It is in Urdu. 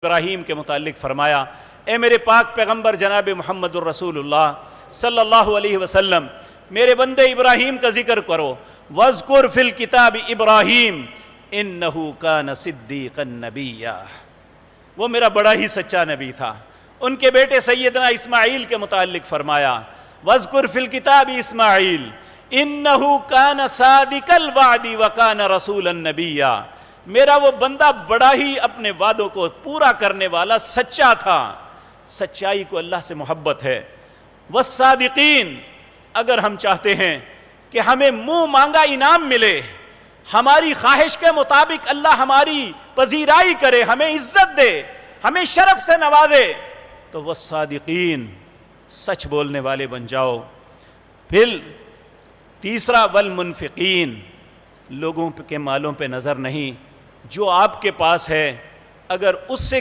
ابراہیم کے متعلق فرمایا، اے میرے پاک پیغمبر جناب محمد الرسول اللہ صلی اللہ علیہ وسلم، میرے بندے ابراہیم کا ذکر کرو، وَاذْكُرْ فِي الْكِتَابِ إِبْرَاهِيمَ إِنَّهُ كَانَ صِدِّيقًا نَبِيًّا، وہ میرا بڑا ہی سچا نبی تھا۔ ان کے بیٹے سیدنا اسماعیل کے متعلق فرمایا، وَاذْكُرْ فِي الْكِتَابِ إِسْمَاعِيلَ إِنَّهُ كَانَ صَادِقَ الْوَعْدِ وَكَانَ رَسُولًا نَبِيًّا، میرا وہ بندہ بڑا ہی اپنے وعدوں کو پورا کرنے والا سچا تھا۔ سچائی کو اللہ سے محبت ہے۔ والصادقین، اگر ہم چاہتے ہیں کہ ہمیں منہ مانگا انعام ملے، ہماری خواہش کے مطابق اللہ ہماری پذیرائی کرے، ہمیں عزت دے، ہمیں شرف سے نوازے، تو والصادقین، سچ بولنے والے بن جاؤ۔ پھر تیسرا، والمنفقین، لوگوں کے مالوں پہ نظر نہیں، جو آپ کے پاس ہے اگر اس سے